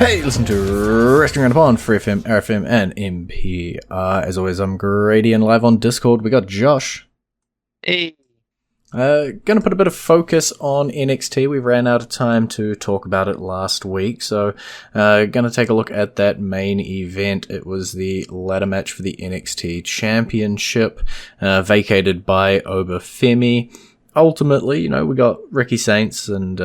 Hey, listen to Wrestling Roundup on FreeFM, ArrowFM, and MP. As always, I'm Grady, and live on Discord, we got Josh. Hey. Gonna put a bit of focus on NXT. We ran out of time to talk about it last week, so gonna take a look at that main event. It was the ladder match for the NXT Championship, vacated by Obafemi. Ultimately, we got Ricky Saints and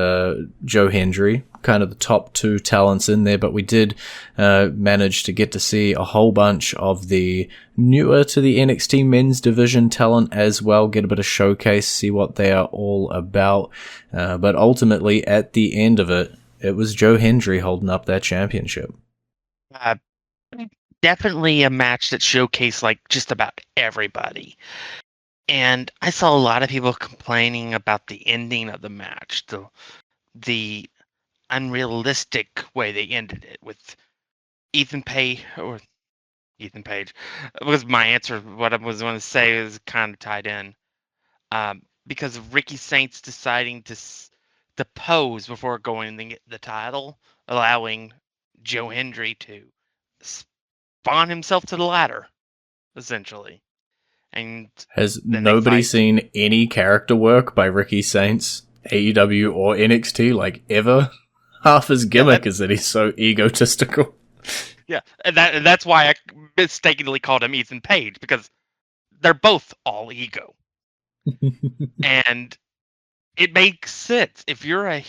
Joe Hendry, kind of the top two talents in there, but we did manage to get to see a whole bunch of the newer to the NXT men's division talent as well, get a bit of showcase, see what they are all about. But ultimately, at the end of it, it was Joe Hendry holding up that championship. Definitely a match that showcased like just about everybody. And I saw a lot of people complaining about the ending of the match, the unrealistic way they ended it with Ethan Page. Was my answer. What I was going to say is kind of tied in, because of Ricky Saints deciding to pose before going to get the title, allowing Joe Hendry to spawn himself to the ladder, essentially. And has nobody seen any character work by Ricky Saints, AEW or NXT, like ever? Half his gimmick is that he's so egotistical. Yeah, and that's why I mistakenly called him Ethan Page, because they're both all ego. And it makes sense. If you're a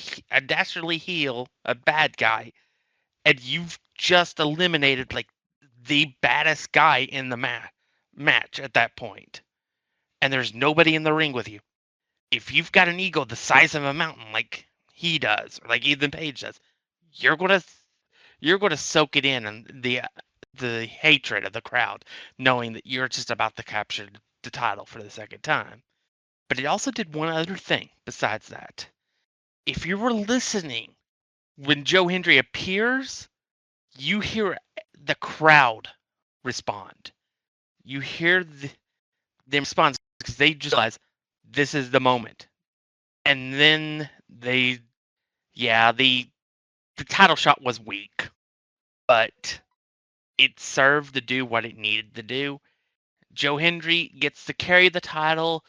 dastardly heel, a bad guy, and you've just eliminated like the baddest guy in the match at that point, and there's nobody in the ring with you, if you've got an ego the size of a mountain like he does, or like Ethan Page does, you're gonna soak it in, and the hatred of the crowd, knowing that you're just about to capture the title for the second time. But it also did one other thing besides that. If you were listening when Joe Hendry appears, you hear the crowd respond. You hear them respond because they just realize this is the moment. And then the title shot was weak, but it served to do what it needed to do. Joe Hendry gets to carry the title,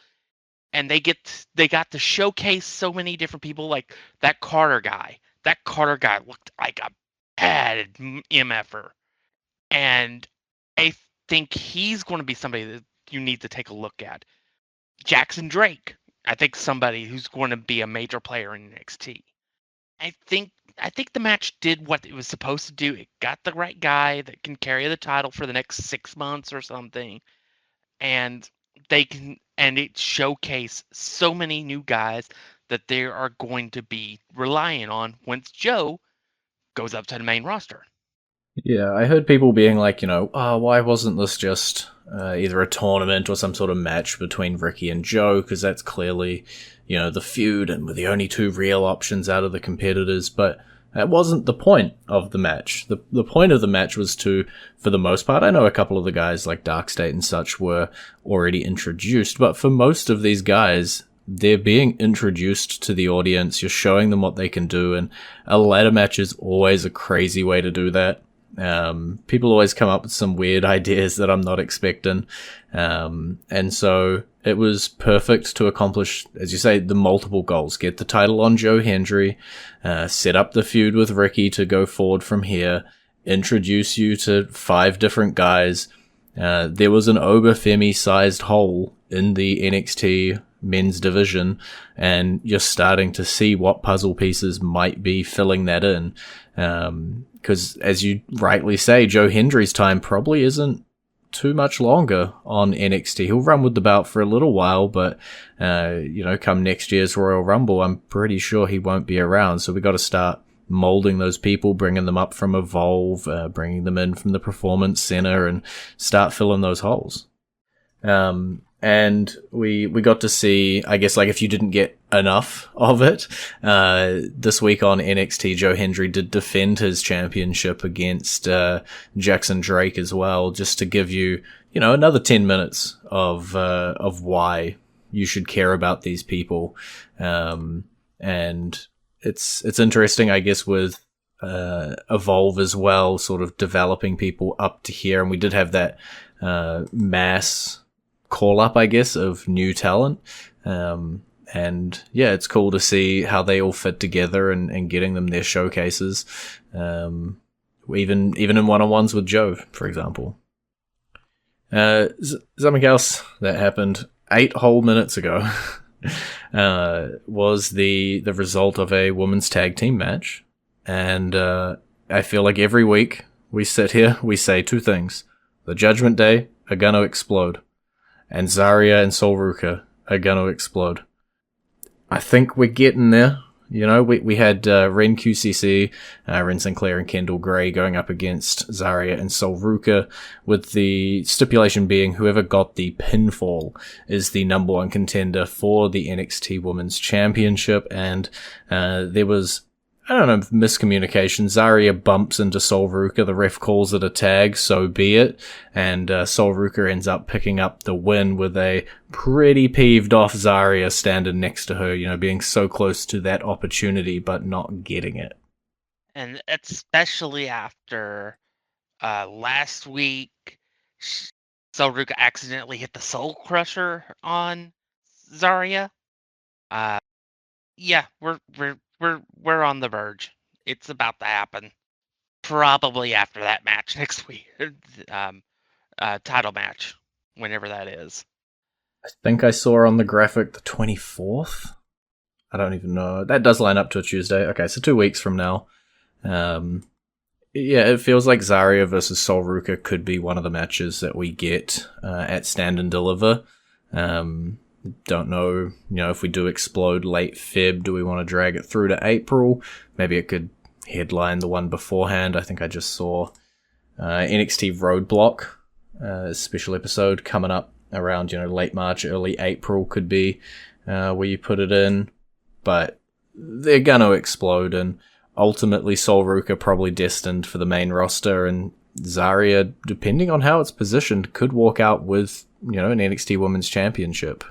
and they got to showcase so many different people, like that Carter guy. That Carter guy looked like a bad MFer. And I think he's going to be somebody that you need to take a look at. Jackson Drake, I think somebody who's going to be a major player in NXT. I think the match did what it was supposed to do. It got the right guy that can carry the title for the next 6 months or something. And it showcased so many new guys that they are going to be relying on once Joe goes up to the main roster. Yeah, I heard people being like, why wasn't this just either a tournament or some sort of match between Ricky and Joe? Because that's clearly, the feud, and we're the only two real options out of the competitors. But that wasn't the point of the match. The point of the match was to, for the most part, I know a couple of the guys like Dark State and such were already introduced, but for most of these guys, they're being introduced to the audience. You're showing them what they can do, and a ladder match is always a crazy way to do that. People always come up with some weird ideas that I'm not expecting. And so it was perfect to accomplish, as you say, the multiple goals. Get the title on Joe Hendry, set up the feud with Ricky to go forward from here, introduce you to 5 different guys. There was an Obafemi-sized hole in the NXT men's division, and you're starting to see what puzzle pieces might be filling that in. Because, as you rightly say, Joe Hendry's time probably isn't too much longer on NXT. He'll run with the belt for a little while, but, come next year's Royal Rumble, I'm pretty sure he won't be around. So we got to start molding those people, bringing them up from Evolve, bringing them in from the Performance Center, and start filling those holes. And we got to see, I guess, like, if you didn't get enough of it, this week on NXT, Joe Hendry did defend his championship against Jackson Drake as well, just to give you, another 10 minutes of why you should care about these people. And it's interesting, I guess, with evolve as well, sort of developing people up to here. And we did have that mass call up, I guess, of new talent. And yeah, it's cool to see how they all fit together and getting them their showcases. Even in one-on-ones with Joe, for example. Something else that happened 8 whole minutes ago was the result of a women's tag team match. And I feel like every week we sit here, we say 2 things. The Judgment Day are gonna explode. And ZARIA and Sol Ruca are gonna explode. I think we're getting there. You know, we had Ren QCC, Ren Sinclair and Kendall Gray going up against ZARIA and Sol Ruca, with the stipulation being whoever got the pinfall is the number 1 contender for the NXT Women's Championship. And there was, I don't know, miscommunication. ZARIA bumps into Sol Ruca, the ref calls it a tag, so be it, and Sol Ruca ends up picking up the win with a pretty peeved off ZARIA standing next to her, you know, being so close to that opportunity but not getting it. And especially after last week, Sol Ruca accidentally hit the Soul Crusher on ZARIA. Yeah, we're on the verge. It's about to happen. Probably after that match next week. Title match, whenever that is. I think I saw on the graphic the 24th. I don't even know. That does line up to a Tuesday. Okay, so 2 weeks from now. Yeah, it feels like ZARIA versus Sol Ruca could be one of the matches that we get at Stand and Deliver. Don't know, if we do explode late Feb, do we want to drag it through to April? Maybe it could headline the one beforehand. I think I just saw NXT Roadblock, special episode coming up around, late March, early April could be where you put it in. But they're going to explode, and ultimately Sol Ruca probably destined for the main roster, and ZARIA, depending on how it's positioned, could walk out with an NXT Women's Championship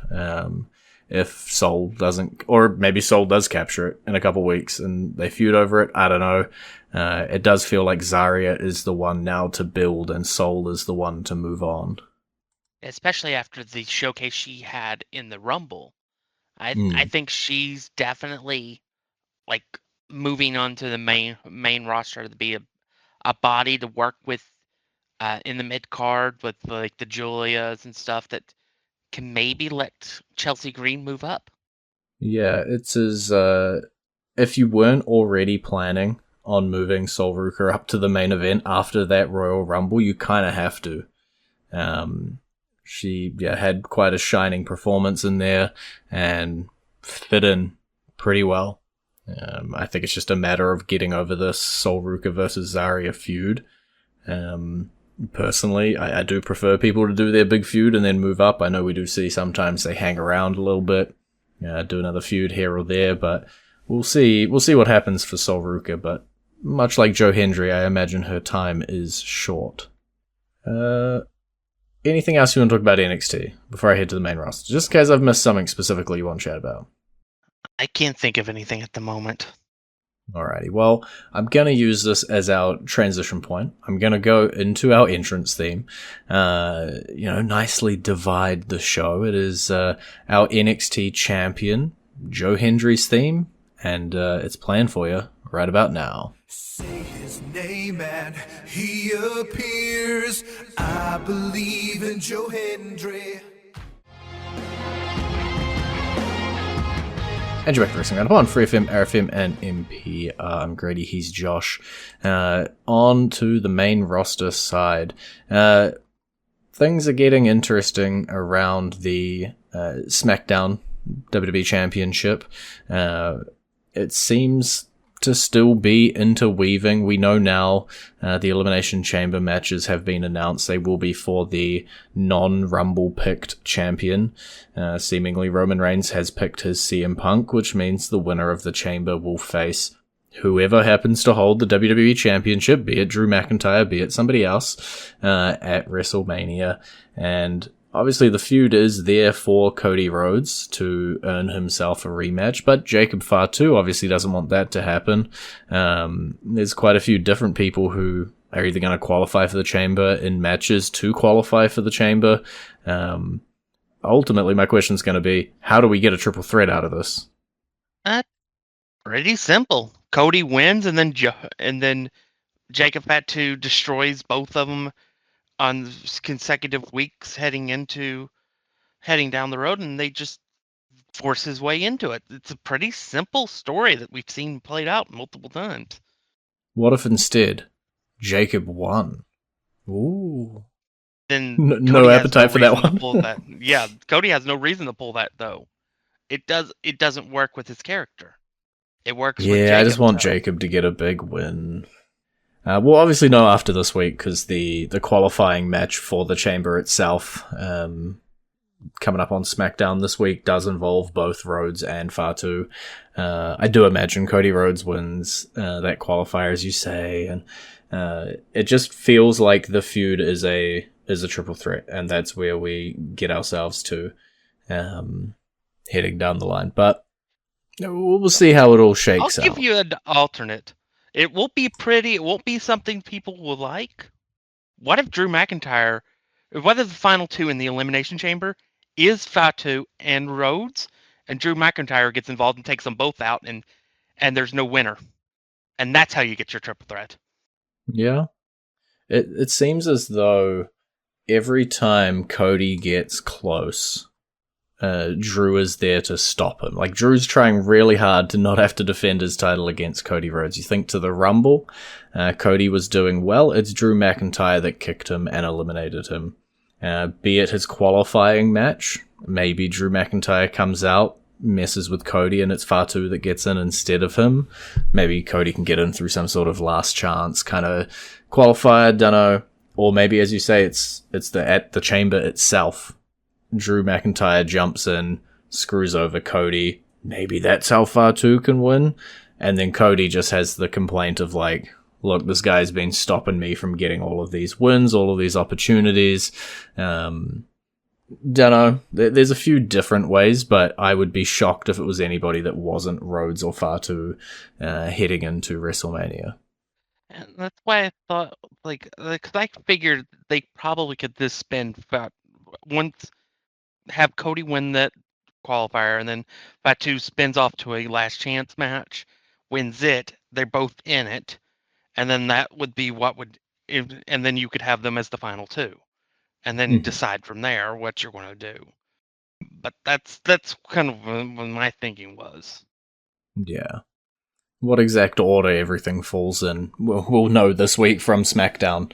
if Sol doesn't, or maybe Sol does capture it in a couple weeks and they feud over it. I don't know. It does feel like ZARIA is the one now to build and Sol is the one to move on. Especially after the showcase she had in the Rumble. I think she's definitely moving on to the main roster to be a body to work with in the mid card with the Julias and stuff that can maybe let Chelsea Green move up. Yeah, it's as if you weren't already planning on moving Sol Ruca up to the main event after that Royal Rumble, you kind of have to. She had quite a shining performance in there and fit in pretty well. I think it's just a matter of getting over this Sol Ruca versus ZARIA feud. Personally, I do prefer people to do their big feud and then move up. I know we do see sometimes they hang around a little bit, do another feud here or there, but we'll see what happens for Sol Ruca. But much like Joe Hendry, I imagine her time is short. Anything else you want to talk about NXT before I head to the main roster? Just in case I've missed something specifically you want to chat about. I can't think of anything at the moment. Alrighty, well, I'm going to use this as our transition point. I'm going to go into our entrance theme, nicely divide the show. It is our NXT champion, Joe Hendry's theme, and it's playing for you right about now. Say his name and he appears. I believe in Joe Hendry. And you're back to Wrestling Roundup on FreeFM, ArrowFM, and MP. I'm Grady, he's Josh. On to the main roster side. Things are getting interesting around the SmackDown WWE Championship. It seems to still be interweaving. We know now the Elimination Chamber matches have been announced. They will be for the non-Rumble picked champion. Seemingly Roman Reigns has picked his CM Punk, which means the winner of the Chamber will face whoever happens to hold the WWE Championship, be it Drew McIntyre, be it somebody else, at WrestleMania. And obviously the feud is there for Cody Rhodes to earn himself a rematch, but Jacob Fatu obviously doesn't want that to happen. There's quite a few different people who are either going to qualify for the Chamber in matches to qualify for the Chamber. Ultimately, my question is going to be, how do we get a triple threat out of this? Pretty simple. Cody wins, and then Jacob Fatu destroys both of them on consecutive weeks heading down the road, and they just force his way into it. It's a pretty simple story that we've seen played out multiple times. What if instead Jacob won? Ooh. Then no appetite for that one. Yeah, Cody has no reason to pull that though. It doesn't work with his character. It works with Jacob. I just want Jacob to get a big win. We'll obviously know after this week, because the qualifying match for the Chamber itself, coming up on SmackDown this week, does involve both Rhodes and Fatu. I do imagine Cody Rhodes wins that qualifier, as you say, and it just feels like the feud is a triple threat, and that's where we get ourselves to heading down the line. But we'll see how it all shakes out. I'll give you an alternate. It won't be pretty. It won't be something people will like. What if whether the final two in the Elimination Chamber is Fatu and Rhodes, and Drew McIntyre gets involved and takes them both out, and there's no winner. And that's how you get your triple threat. Yeah. It seems as though every time Cody gets close, Drew is there to stop him. Like, Drew's trying really hard to not have to defend his title against Cody Rhodes. You think to the Rumble, Cody was doing well. It's Drew McIntyre that kicked him and eliminated him. Be it his qualifying match, maybe Drew McIntyre comes out, messes with Cody, and it's Fatu that gets in instead of him. Maybe Cody can get in through some sort of last chance kind of qualifier, dunno. Or maybe, as you say, it's at the Chamber itself. Drew McIntyre jumps in, screws over Cody. Maybe that's how Fatu can win. And then Cody just has the complaint of like, look, this guy's been stopping me from getting all of these wins, all of these opportunities. Dunno. There's a few different ways, but I would be shocked if it was anybody that wasn't Rhodes or Fatu heading into WrestleMania. And that's why I thought, because I figured they probably could just spend once, have Cody win that qualifier, and then Fatu spins off to a last chance match, wins it, they're both in it, and then that would be and then you could have them as the final two, and then decide from there what you're going to do. But that's kind of what my thinking was. Yeah. What exact order everything falls in, we'll know this week from SmackDown,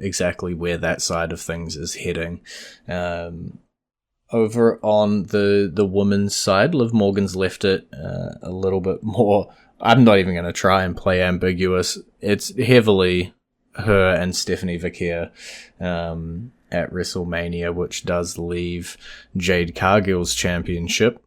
exactly where that side of things is heading. Over on the women's side, Liv Morgan's left it a little bit more. I'm not even going to try and play ambiguous. It's heavily her and Stephanie Vaquer at WrestleMania, which does leave Jade Cargill's championship.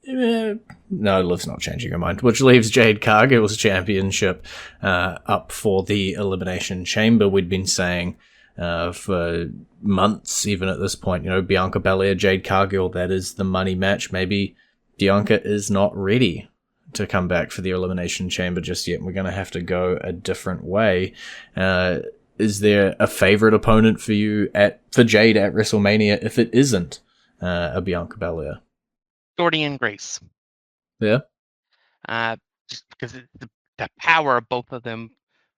No, Liv's not changing her mind, which leaves Jade Cargill's championship up for the Elimination Chamber. We'd been saying for months, even at this point, Bianca Belair, Jade Cargill, that is the money match. Maybe Bianca is not ready to come back for the Elimination Chamber just yet, and we're going to have to go a different way. Is there a favorite opponent for you for Jade at WrestleMania if it isn't a Bianca Belair? Jordy and Grace. Yeah? Just because the power of both of them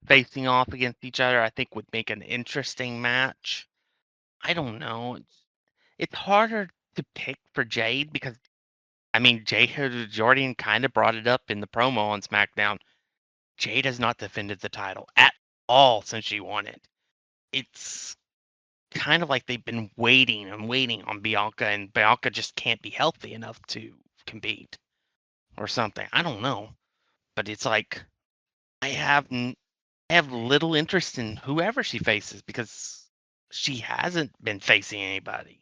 facing off against each other, I think would make an interesting match. I don't know. It's harder to pick for Jade because, Jordan kind of brought it up in the promo on SmackDown. Jade has not defended the title at all since she won it. It's kind of like they've been waiting and waiting on Bianca, and Bianca just can't be healthy enough to compete or something. I don't know. But it's like I have little interest in whoever she faces because she hasn't been facing anybody.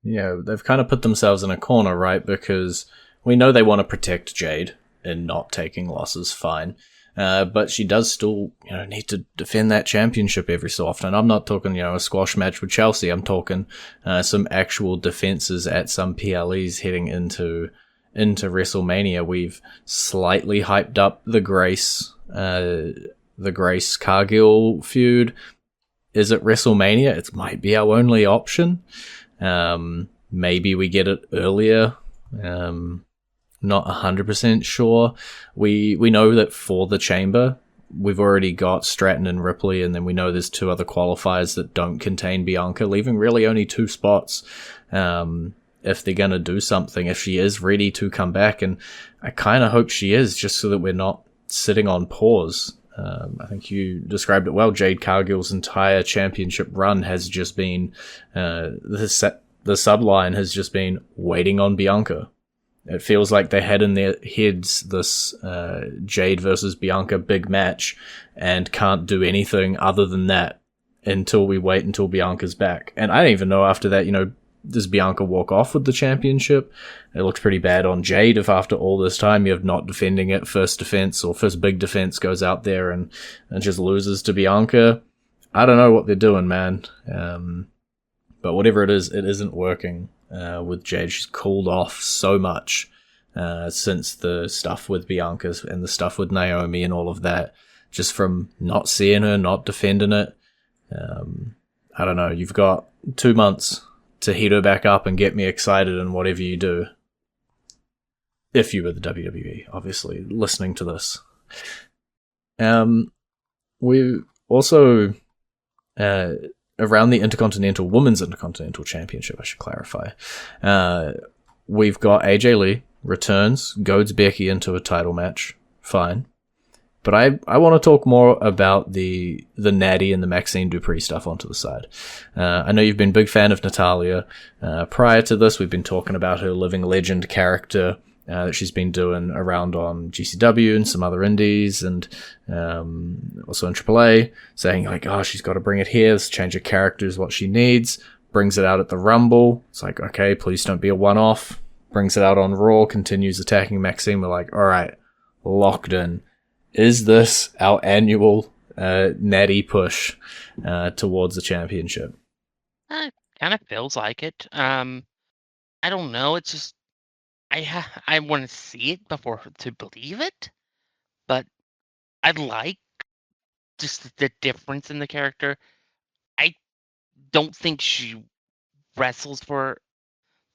Yeah, they've kind of put themselves in a corner, right? Because we know they want to protect Jade and not taking losses, fine. But she does still, need to defend that championship every so often. I'm not talking, a squash match with Chelsea. I'm talking some actual defenses at some PLEs heading into WrestleMania. We've slightly hyped up the Grace Cargill feud. Is it WrestleMania? It might be our only option. Maybe we get it earlier. Not 100% sure. We know that for the Chamber, we've already got Stratton and Ripley, and then we know there's 2 other qualifiers that don't contain Bianca, leaving really only 2 spots. If they're going to do something, if she is ready to come back, and I kind of hope she is, just so that we're not sitting on pause. I think you described it well. Jade Cargill's entire championship run has just been, the subline has just been waiting on Bianca. It feels like they had in their heads this Jade versus Bianca big match and can't do anything other than that until we wait until Bianca's back. And I don't even know after that, does Bianca walk off with the championship? It looks pretty bad on Jade if after all this time you're not defending it. First defense or first big defense goes out there and just loses to Bianca. I don't know what they're doing, man. But whatever it is, it isn't working with Jade. She's cooled off so much since the stuff with Bianca and the stuff with Naomi and all of that. Just from not seeing her, not defending it. I don't know. You've got 2 months to heat her back up and get me excited in whatever you do. If you were the WWE, obviously, listening to this. We also, around the Women's Intercontinental Championship, I should clarify, we've got AJ Lee returns, goads Becky into a title match. Fine. But I want to talk more about the Natty and the Maxine Dupree stuff onto the side. I know you've been a big fan of Natalya. Prior to this, we've been talking about her living legend character that she's been doing around on GCW and some other indies and also in AAA, saying like, oh, she's got to bring it here. This change of character is what she needs. Brings it out at the Rumble. It's like, okay, please don't be a one-off. Brings it out on Raw, continues attacking Maxine. We're like, all right, locked in. Is this our annual Natty push towards the championship? It kind of feels like it. I don't know. It's just I want to see it before to believe it, but I like just the difference in the character. I don't think she wrestles for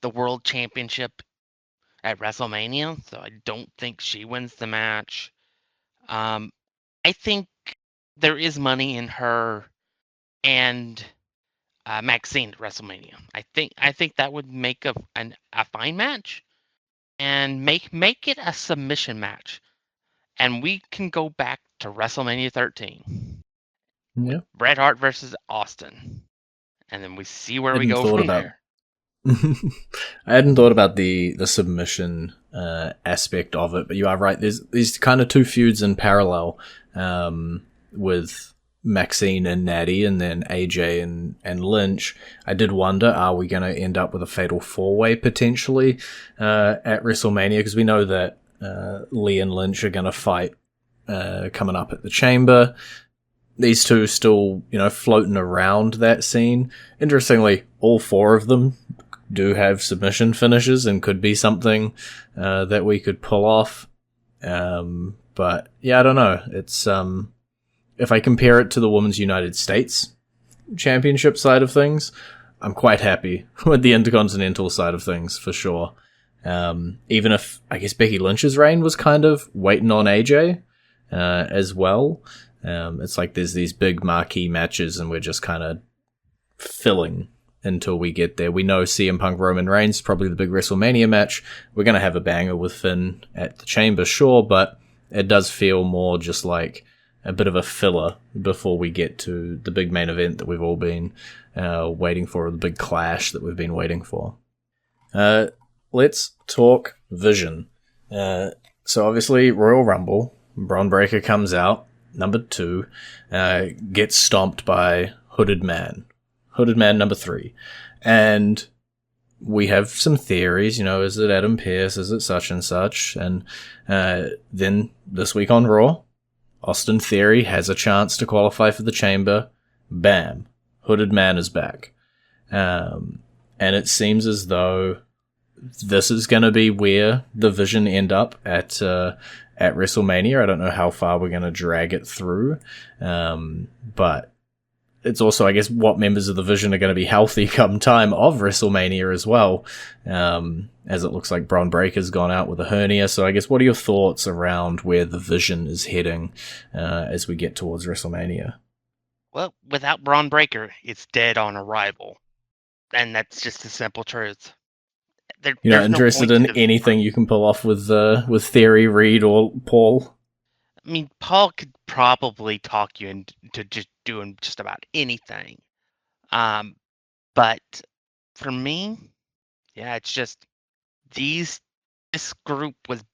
the world championship at WrestleMania, so I don't think she wins the match. I think there is money in her and Maxine at WrestleMania. I think that would make a fine match, and make it a submission match, and we can go back to WrestleMania 13. Yeah, Bret Hart versus Austin, and then we see where we go from there. I hadn't thought about the submission aspect of it, but you are right. There's these kind of 2 feuds in parallel with Maxine and Natty, and then AJ and Lynch. I did wonder, are we going to end up with a fatal 4-way potentially at WrestleMania? Because we know that Lee and Lynch are going to fight coming up at the Chamber. These 2 still, floating around that scene. Interestingly, all 4 of them do have submission finishes and could be something that we could pull off. But yeah, I don't know. It's if I compare it to the Women's United States Championship side of things, I'm quite happy with the Intercontinental side of things for sure. Even if I guess Becky Lynch's reign was kind of waiting on AJ as well. It's like there's these big marquee matches and we're just kind of filling until we get there. We know CM Punk Roman Reigns is probably the big WrestleMania match. We're going to have a banger with Finn at the Chamber, sure, but it does feel more just like a bit of a filler before we get to the big main event that we've all been waiting for, the big clash that we've been waiting for. Let's talk Vision. So obviously Royal Rumble, Braun Breaker comes out, number 2, gets stomped by Hooded Man number 3. And we have some theories, is it Adam Pearce, is it such and such? And then this week on Raw, Austin Theory has a chance to qualify for the Chamber. Bam. Hooded Man is back. And it seems as though this is going to be where the Vision end up at WrestleMania. I don't know how far we're going to drag it through. But it's also, I guess, what members of the Vision are going to be healthy come time of WrestleMania as well, as it looks like Bron Breakker's gone out with a hernia. So I guess, what are your thoughts around where the Vision is heading as we get towards WrestleMania? Well, without Bron Breakker, it's dead on arrival. And that's just the simple truth. You're not interested in anything you can pull off with Theory, Reed, or Paul? I mean, Paul could probably talk you into just doing just about anything. But for me, yeah, it's just this group with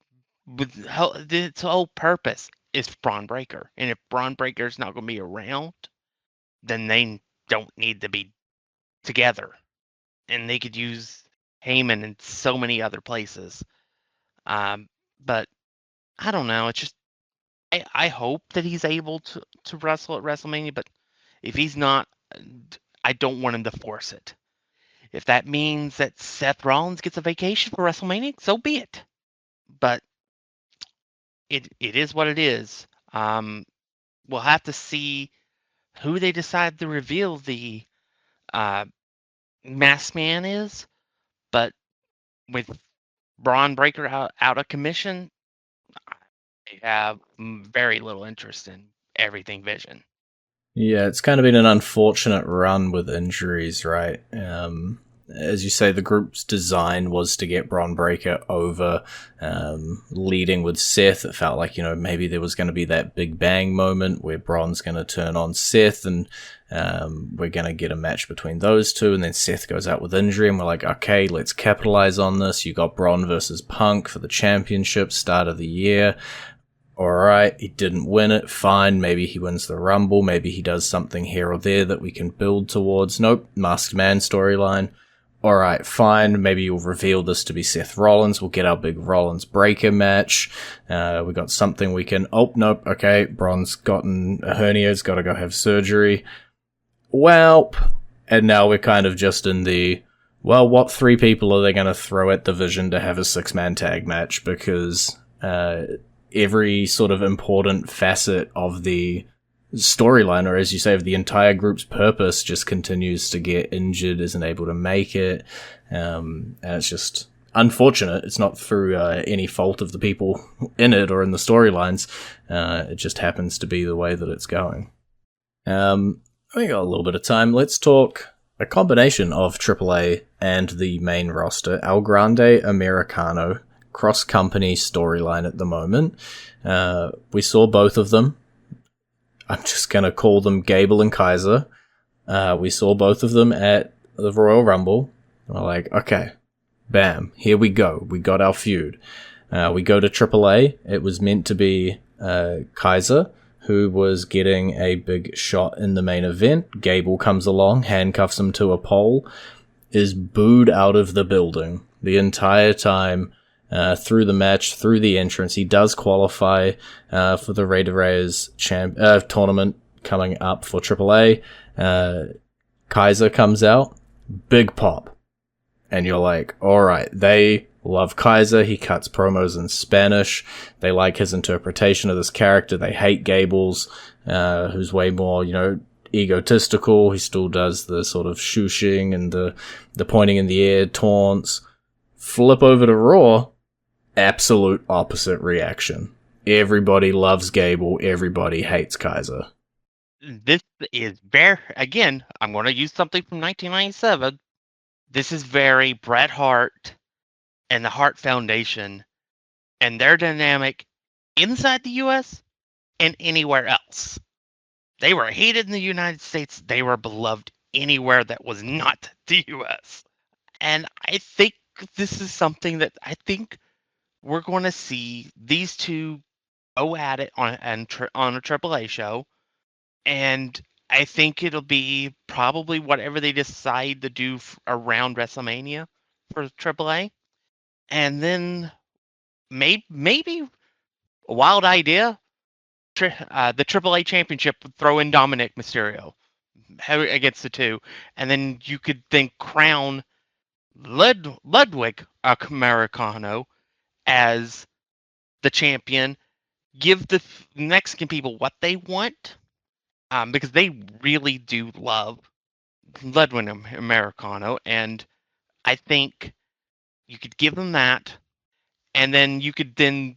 its whole purpose is Bron Breakker. And if Bron Breakker's not going to be around, then they don't need to be together. And they could use Heyman in so many other places. But I don't know. It's just, I hope that he's able to wrestle at WrestleMania, but if he's not, I don't want him to force it. If that means that Seth Rollins gets a vacation for WrestleMania, so be it. But it is what it is. We'll have to see who they decide to reveal the Masked Man is. But with Bron Breakker out of commission, I have very little interest in everything Vision. Yeah, it's kind of been an unfortunate run with injuries, right? As you say, the group's design was to get Bron Breakker over, leading with Seth. It felt like, maybe there was going to be that big bang moment where Bron's going to turn on Seth and we're going to get a match between those two. And then Seth goes out with injury and we're like, okay, let's capitalize on this. You got Bron versus Punk for the championship, start of the year. Alright, he didn't win it, fine, maybe he wins the Rumble, maybe he does something here or there that we can build towards. Nope, Masked Man storyline. Alright, fine, maybe you'll reveal this to be Seth Rollins, we'll get our big Rollins Breakker match. We got something we can, nope, okay, Bron's gotten a hernia, he's gotta go have surgery. Welp. And now we're kind of just in the, what 3 people are they gonna throw at the Vision to have a 6-man tag match? Because, every sort of important facet of the storyline, or as you say, of the entire group's purpose, just continues to get injured, isn't able to make it. And it's just unfortunate. It's not through any fault of the people in it or in the storylines. It just happens to be the way that it's going. We got a little bit of time. Let's talk a combination of AAA and the main roster. El Grande Americano cross-company storyline at the moment. We saw both of them. I'm just going to call them Gable and Kaiser. We saw both of them at the Royal Rumble. We're like, okay, bam, here we go. We got our feud. We go to AAA. It was meant to be Kaiser, who was getting a big shot in the main event. Gable comes along, handcuffs him to a pole, is booed out of the building the entire time. Through the match, through the entrance. He does qualify for the Rey de Reyes tournament coming up for AAA. Kaiser comes out, big pop. And you're like, alright, they love Kaiser. He cuts promos in Spanish. They like his interpretation of this character. They hate Gable's, who's way more, egotistical. He still does the sort of shooshing and the pointing in the air taunts. Flip over to Raw. Absolute opposite reaction. Everybody loves Gable. Everybody hates Kaiser. This is again, I'm going to use something from 1997. This is very Bret Hart and the Hart Foundation and their dynamic inside the U.S. and anywhere else. They were hated in the United States. They were beloved anywhere that was not the U.S. And I think this is something that I think we're going to see these two go at it on a AAA show. And I think it'll be probably whatever they decide to do around WrestleMania for AAA. And then maybe a wild idea, the AAA Championship would throw in Dominic Mysterio against the two, and then you could then crown Ludwig Americano as the champion. Give the Mexican people what they want, because they really do love Ludwig Americano, and I think you could give them that, and then you could then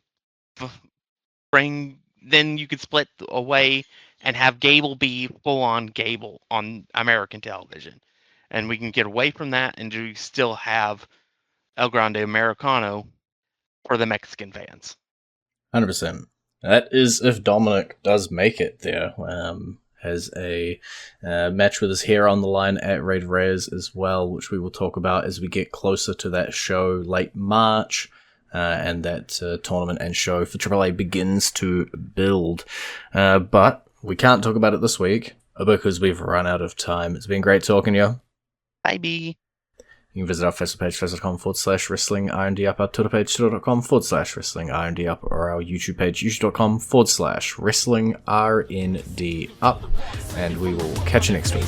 you could split away and have Gable be full-on Gable on American television, and we can get away from that and do still have El Grande Americano for the Mexican fans. 100%. That is if Dominic does make it there. Has a match with his hair on the line at Raid Rares as well, which we will talk about as we get closer to that show late March, and that tournament and show for AAA begins to build. But we can't talk about it this week because we've run out of time. It's been great talking to you. Bye. You can visit our Facebook page, facebook.com/wrestling R&D up, our Twitter page, twitter.com/wrestling R&D up, or our YouTube page, youtube.com/wrestling RND up. And we will catch you next week.